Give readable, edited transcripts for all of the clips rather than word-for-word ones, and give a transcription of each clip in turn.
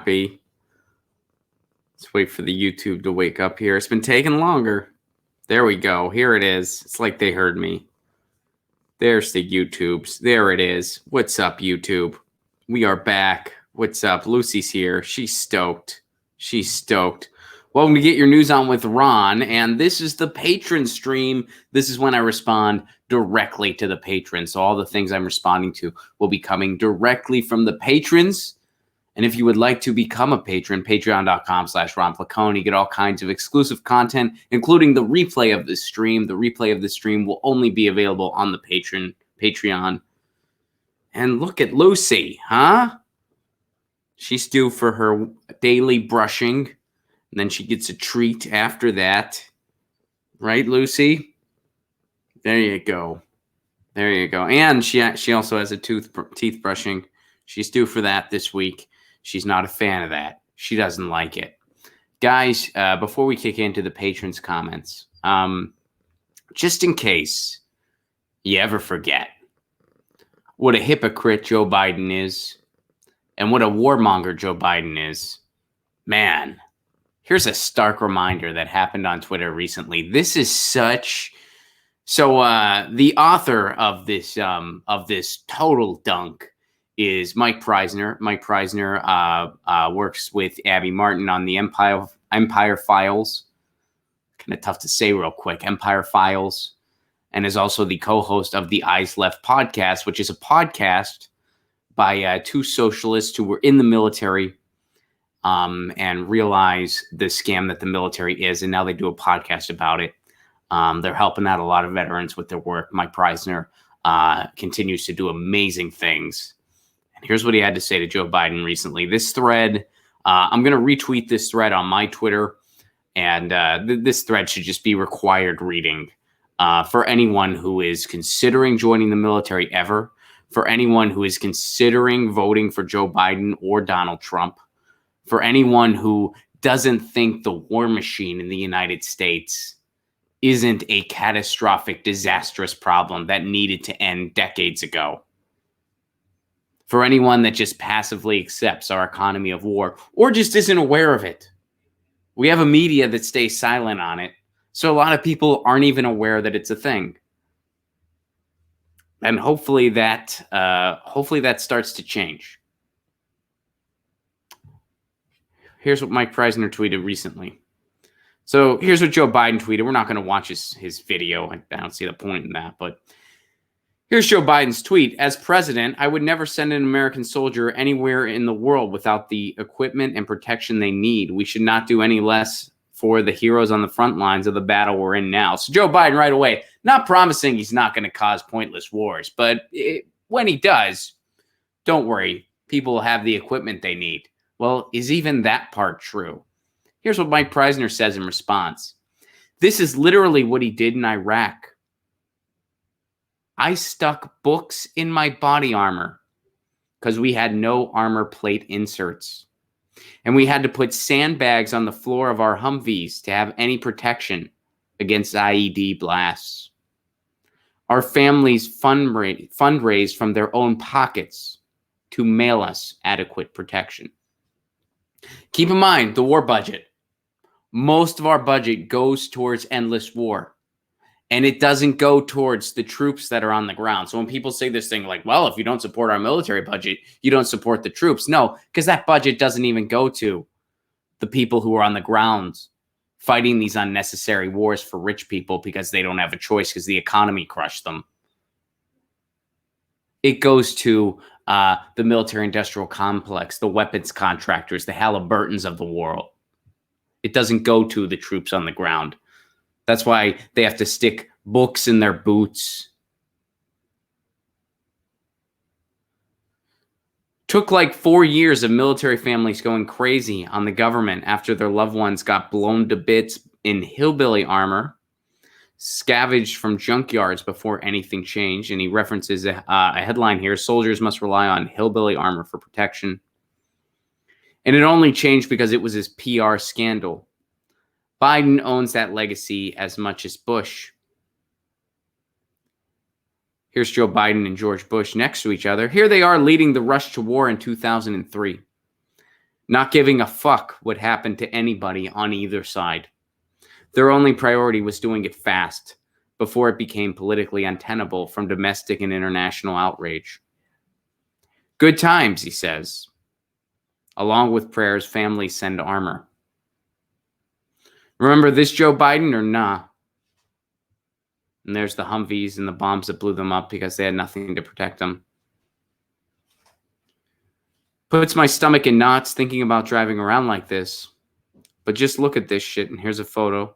happy. Let's wait for the YouTube to wake up here. It's been taking longer. There we go. Here it is. It's like they heard me. There's the YouTubes. There it is. What's up, YouTube? We are back. What's up? Lucy's here. She's stoked. She's stoked. Welcome to Get Your News On with Ron, and this is the patron stream. This is when I respond directly to the patrons. So all the things I'm responding to will be coming directly from the patrons. And if you would like to become a patron, patreon.com/Ron Placone, get all kinds of exclusive content, including the replay of this stream. The replay of this stream will only be available on the Patreon. And look at Lucy, huh? She's due for her daily brushing, and then she gets a treat after that. Right, Lucy? There you go. There you go. And she also has a teeth brushing. She's due for that this week. She's not a fan of that. She doesn't like it. Guys, before we kick into the patrons' comments, just in case you ever forget what a hypocrite Joe Biden is and what a warmonger Joe Biden is, man, here's a stark reminder that happened on Twitter recently. This is such... So the author of this total dunk is Mike Preisner. Mike Preisner works with Abby Martin on the Empire Files. Kind of tough to say real quick. Empire Files. And is also the co-host of the Eyes Left podcast, which is a podcast by two socialists who were in the military and realize the scam that the military is. And now they do a podcast about it. They're helping out a lot of veterans with their work. Mike Preisner continues to do amazing things. And here's what he had to say to Joe Biden recently. This thread, I'm going to retweet this thread on my Twitter. And this thread should just be required reading for anyone who is considering joining the military ever, for anyone who is considering voting for Joe Biden or Donald Trump, for anyone who doesn't think the war machine in the United States isn't a catastrophic, disastrous problem that needed to end decades ago. For anyone that just passively accepts our economy of war or just isn't aware of it. We have a media that stays silent on it, so a lot of people aren't even aware that it's a thing. And hopefully that starts to change. Here's what Mike Preisner tweeted recently. So here's what Joe Biden tweeted. We're not going to watch his video. I don't see the point in that. But here's Joe Biden's tweet. As president, I would never send an American soldier anywhere in the world without the equipment and protection they need. We should not do any less for the heroes on the front lines of the battle we're in now. So Joe Biden right away, not promising he's not going to cause pointless wars. But when he does, don't worry. People will have the equipment they need. Well, is even that part true? Here's what Mike Preisner says in response. This is literally what he did in Iraq. I stuck books in my body armor because we had no armor plate inserts. And we had to put sandbags on the floor of our Humvees to have any protection against IED blasts. Our families fundraised from their own pockets to mail us adequate protection. Keep in mind the war budget. Most of our budget goes towards endless war, and it doesn't go towards the troops that are on the ground. So when people say this thing like, well, if you don't support our military budget, you don't support the troops. No, because that budget doesn't even go to the people who are on the ground fighting these unnecessary wars for rich people because they don't have a choice because the economy crushed them. It goes to the military-industrial complex, the weapons contractors, the Halliburtons of the world. It doesn't go to the troops on the ground. That's why they have to stick books in their boots. Took like 4 years of military families going crazy on the government after their loved ones got blown to bits in hillbilly armor, scavenged from junkyards before anything changed. And he references a headline here, soldiers must rely on hillbilly armor for protection. And it only changed because it was his PR scandal. Biden owns that legacy as much as Bush. Here's Joe Biden and George Bush next to each other. Here they are leading the rush to war in 2003. not giving a fuck what happened to anybody on either side. Their only priority was doing it fast before it became politically untenable from domestic and international outrage. Good times, he says. Along with prayers, families send armor. Remember this Joe Biden or nah? And there's the Humvees and the bombs that blew them up because they had nothing to protect them. Puts my stomach in knots thinking about driving around like this. But just look at this shit, and here's a photo.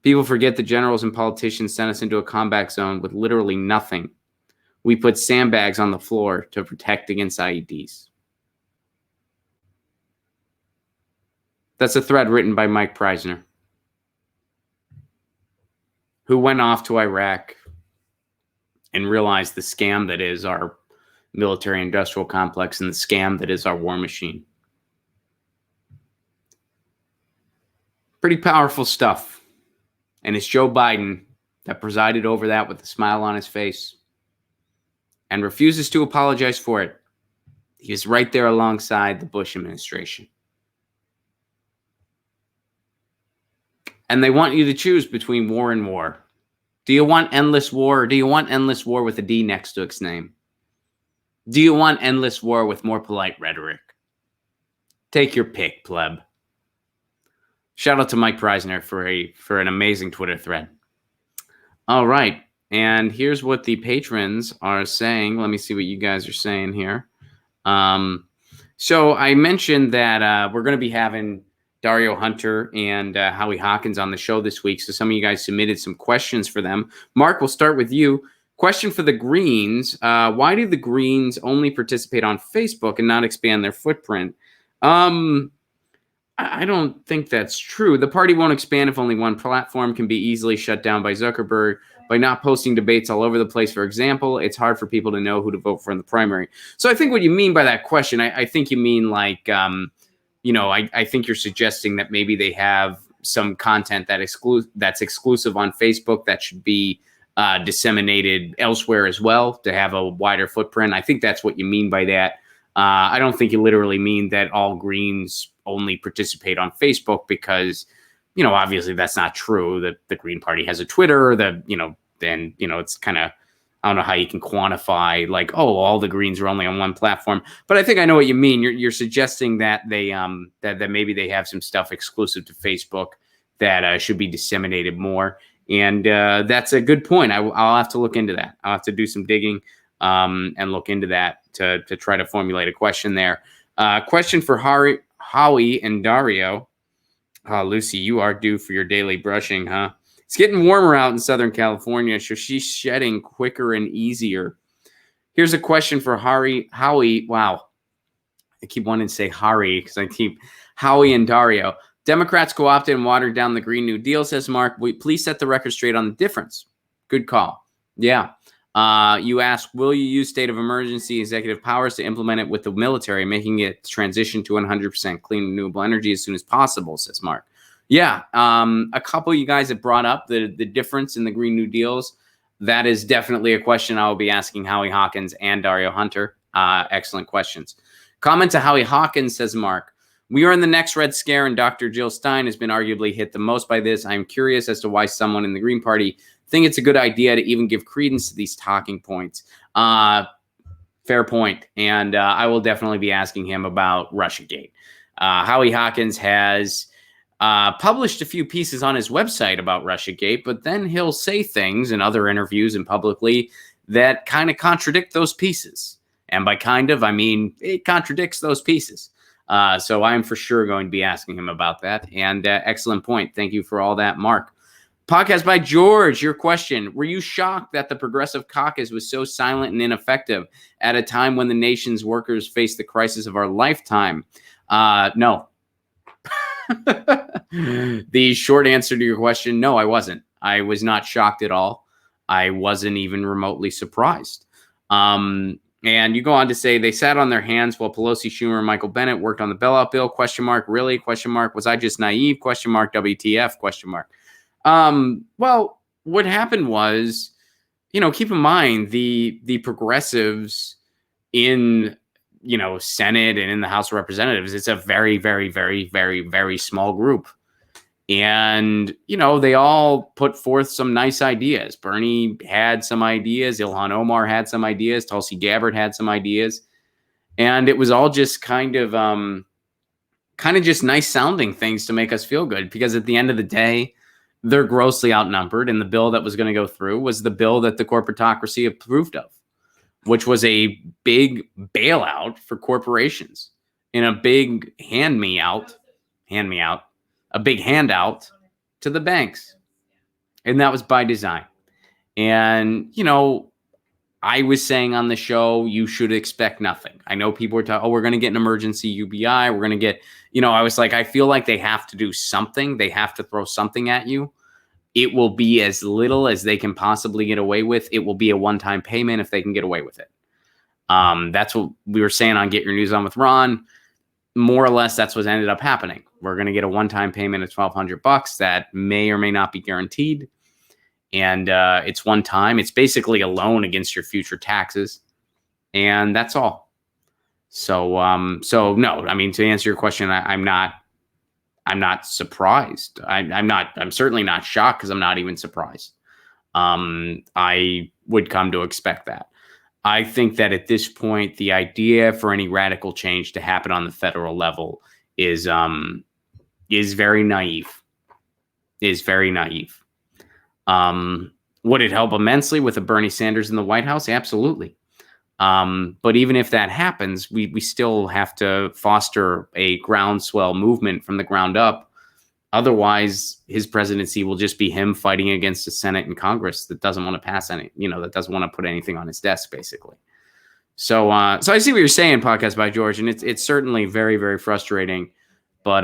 People forget the generals and politicians sent us into a combat zone with literally nothing. We put sandbags on the floor to protect against IEDs. That's a thread written by Mike Preisner, who went off to Iraq and realized the scam that is our military industrial complex and the scam that is our war machine. Pretty powerful stuff. And it's Joe Biden that presided over that with a smile on his face and refuses to apologize for it. He was right there alongside the Bush administration. And they want you to choose between war and war. Do you want endless war, or do you want endless war with a D next to its name? Do you want endless war with more polite rhetoric? Take your pick, pleb. Shout out to Mike Preisner for an amazing Twitter thread. All right. And here's what the patrons are saying. Let me see what you guys are saying here. So I mentioned that we're going to be having Dario Hunter and Howie Hawkins on the show this week. So some of you guys submitted some questions for them. Mark, we'll start with you. Question for the Greens. Why do the Greens only participate on Facebook and not expand their footprint? I don't think that's true. The party won't expand if only one platform can be easily shut down by Zuckerberg. By not posting debates all over the place, for example, it's hard for people to know who to vote for in the primary. So I think what you mean by that question, I think you mean like, I think you're suggesting that maybe they have some content that's exclusive on Facebook that should be disseminated elsewhere as well to have a wider footprint. I think that's what you mean by that. I don't think you literally mean that all Greens only participate on Facebook because, obviously that's not true. That the Green Party has a Twitter that, then, it's kind of, I don't know how you can quantify like, oh, all the Greens are only on one platform. But I think I know what you mean. You're suggesting that they that maybe they have some stuff exclusive to Facebook that should be disseminated more. And that's a good point. I'll have to look into that. I'll have to do some digging and look into that to try to formulate a question there. Question for Howie and Dario. Lucy, you are due for your daily brushing, huh? It's getting warmer out in Southern California, so she's shedding quicker and easier. Here's a question for Howie. Wow. I keep wanting to say Hari because I keep Howie and Dario. Democrats co-opted and watered down the Green New Deal, says Mark. Please set the record straight on the difference. Good call. Yeah. You asked, will you use state of emergency executive powers to implement it with the military, making it transition to 100% clean renewable energy as soon as possible, says Mark. Yeah, a couple of you guys have brought up the difference in the Green New Deals. That is definitely a question I will be asking Howie Hawkins and Dario Hunter. Excellent questions. Comment to Howie Hawkins, says Mark. We are in the next Red Scare, and Dr. Jill Stein has been arguably hit the most by this. I am curious as to why someone in the Green Party think it's a good idea to even give credence to these talking points. Fair point. And I will definitely be asking him about Russiagate. Howie Hawkins has published a few pieces on his website about Russiagate, but then he'll say things in other interviews and publicly that kind of contradict those pieces. And by kind of, I mean, it contradicts those pieces. So I'm for sure going to be asking him about that. And excellent point. Thank you for all that, Mark. Podcast by George, your question. Were you shocked that the Progressive Caucus was so silent and ineffective at a time when the nation's workers face the crisis of our lifetime? No. The short answer to your question, no, I wasn't. I was not shocked at all. I wasn't even remotely surprised. And you go on to say they sat on their hands while Pelosi, Schumer, and Michael Bennet worked on the bailout bill? Question mark. Really? Question mark. Was I just naive? Question mark. WTF? Question mark. Well, what happened was, keep in mind the progressives in Senate and in the House of Representatives, it's a very, very, very, very, very small group. And, they all put forth some nice ideas. Bernie had some ideas. Ilhan Omar had some ideas. Tulsi Gabbard had some ideas. And it was all just kind of just nice sounding things to make us feel good, because at the end of the day, they're grossly outnumbered. And the bill that was going to go through was the bill that the corporatocracy approved of, which was a big bailout for corporations and a big a big handout to the banks. And that was by design. And, I was saying on the show, you should expect nothing. I know people were talking, we're going to get an emergency UBI. We're going to get, I was like, I feel like they have to do something. They have to throw something at you. It will be as little as they can possibly get away with. It will be a one-time payment if they can get away with it. That's what we were saying on Get Your News On with Ron. More or less, that's what ended up happening. We're going to get a one-time payment of $1,200 that may or may not be guaranteed. And it's one time. It's basically a loan against your future taxes. And that's all. So no, I mean, to answer your question, I'm not surprised. I'm certainly not shocked, because I'm not even surprised. I would come to expect that. I think that at this point, the idea for any radical change to happen on the federal level is very naive. Would it help immensely with a Bernie Sanders in the White House? Absolutely. But even if that happens, we still have to foster a groundswell movement from the ground up. Otherwise, his presidency will just be him fighting against the Senate and Congress that doesn't want to pass any, that doesn't want to put anything on his desk, basically. So I see what you're saying, Podcast by George, and it's certainly very, very frustrating, but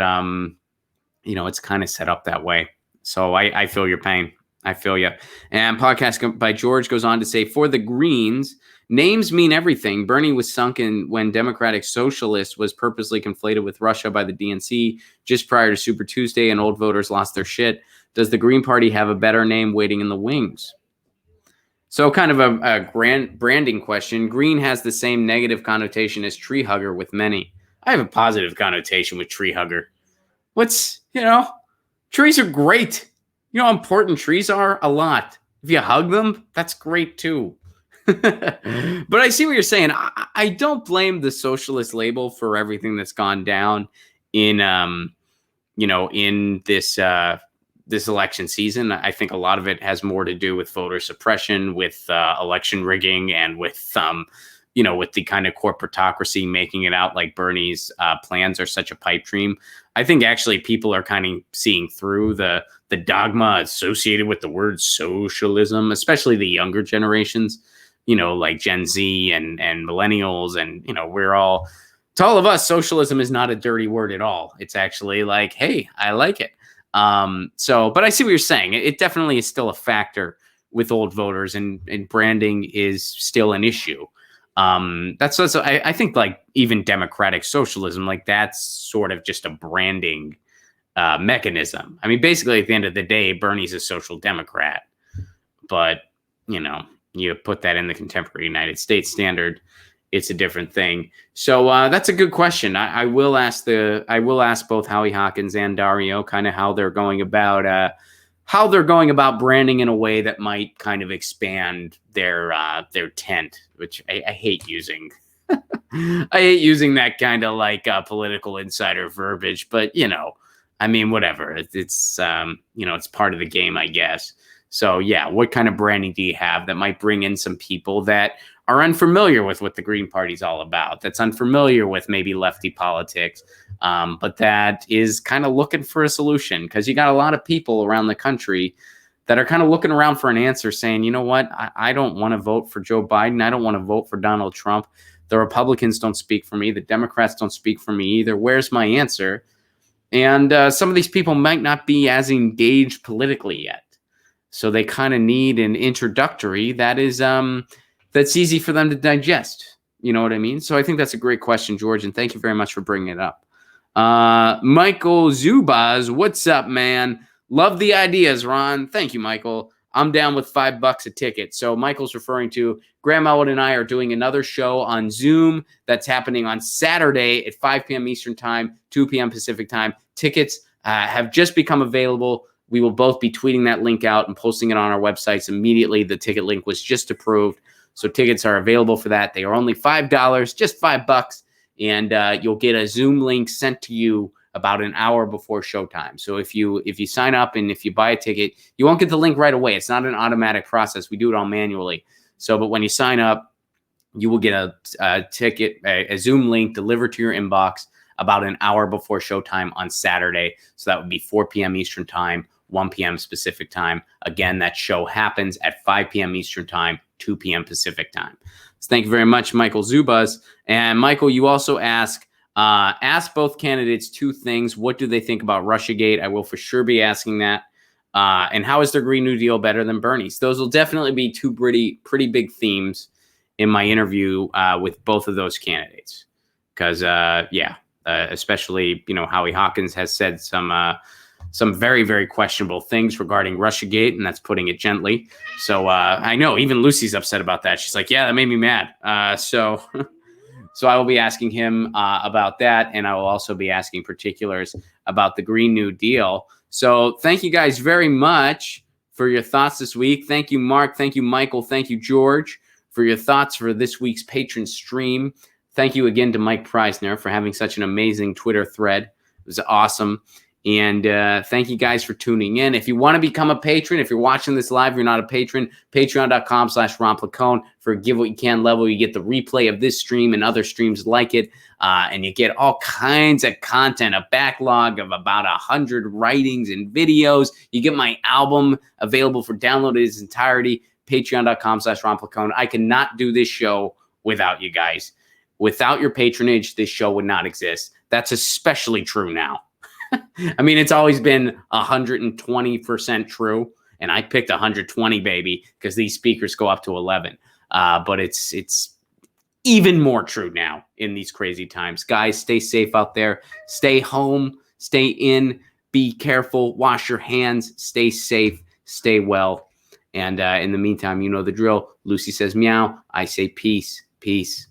it's kind of set up that way. So I feel your pain. I feel you. And Podcast by George goes on to say, for the Greens, names mean everything. Bernie was sunken when Democratic Socialist was purposely conflated with Russia by the DNC just prior to Super Tuesday, and old voters lost their shit. Does the Green Party have a better name waiting in the wings? So kind of a branding question. Green has the same negative connotation as tree hugger with many. I have a positive connotation with tree hugger. Trees are great. You know how important trees are? A lot. If you hug them, that's great too. But I see what you're saying. I don't blame the socialist label for everything that's gone down in this election season. I think a lot of it has more to do with voter suppression, with election rigging, and with the kind of corporatocracy making it out like Bernie's plans are such a pipe dream. I think actually people are kind of seeing through the dogma associated with the word socialism, especially the younger generations, like Gen Z and millennials. And, we're all, to all of us, socialism is not a dirty word at all. It's actually like, hey, I like it. But I see what you're saying. It definitely is still a factor with old voters, and branding is still an issue. That's also, I think, like even democratic socialism, like that's sort of just a branding mechanism. I mean, basically at the end of the day, Bernie's a social democrat, but you put that in the contemporary United States standard, it's a different thing. So that's a good question. I will ask both Howie Hawkins and Dario kind of how they're going about branding in a way that might kind of expand their tent, which I hate using. I hate using that kind of like political insider verbiage, but I mean, whatever. It's it's part of the game, I guess. So yeah, what kind of branding do you have that might bring in some people that are unfamiliar with what the Green Party's all about, that's unfamiliar with maybe lefty politics, but that is kind of looking for a solution? Because you got a lot of people around the country that are kind of looking around for an answer, saying, you know what, I don't want to vote for Joe Biden. I don't want to vote for Donald Trump. The Republicans don't speak for me. The Democrats don't speak for me either. Where's my answer? And some of these people might not be as engaged politically yet. So they kind of need an introductory that is that's easy for them to digest. You know what I mean? So I think that's a great question, George, and thank you very much for bringing it up. Michael Zubaz, what's up, man? Love the ideas, Ron. Thank you, Michael. I'm down with $5 a ticket. So Michael's referring to Graham Elwood and I are doing another show on Zoom that's happening on Saturday at 5 p.m. Eastern Time, 2 p.m. Pacific Time. Tickets have just become available. We will both be tweeting that link out and posting it on our websites immediately. The ticket link was just approved. So tickets are available for that. They are only $5, just $5. And you'll get a Zoom link sent to you about an hour before showtime. So if you sign up and if you buy a ticket, you won't get the link right away. It's not an automatic process. We do it all manually. So, but when you sign up, you will get a ticket, a Zoom link delivered to your inbox about an hour before showtime on Saturday. So that would be 4 p.m. Eastern Time, 1 p.m. Pacific Time. Again, that show happens at 5 p.m. Eastern Time, 2 p.m. Pacific Time. So thank you very much, Michael Zubas. And Michael, you also ask both candidates two things. What do they think about Russiagate? I will for sure be asking that. And how is their Green New Deal better than Bernie's? Those will definitely be two pretty big themes in my interview with both of those candidates. Because, especially, Howie Hawkins has said some very, very questionable things regarding Russiagate, and that's putting it gently. So I know even Lucy's upset about that. She's like, yeah, that made me mad. So I will be asking him about that, and I will also be asking particulars about the Green New Deal. So thank you guys very much for your thoughts this week. Thank you, Mark. Thank you, Michael. Thank you, George, for your thoughts for this week's patron stream. Thank you again to Mike Preisner for having such an amazing Twitter thread. It was awesome. And thank you guys for tuning in. If you want to become a patron, if you're watching this live, you're not a patron, patreon.com/Ron Placone. For a Give What You Can level, you get the replay of this stream and other streams like it. And you get all kinds of content, a backlog of about 100 writings and videos. You get my album available for download in its entirety, patreon.com/Ron Placone. I cannot do this show without you guys. Without your patronage, this show would not exist. That's especially true now. I mean, it's always been 120% true, and I picked 120, baby, because these speakers go up to 11. But it's even more true now in these crazy times. Guys, stay safe out there. Stay home. Stay in. Be careful. Wash your hands. Stay safe. Stay well. And in the meantime, you know the drill. Lucy says meow. I say peace. Peace.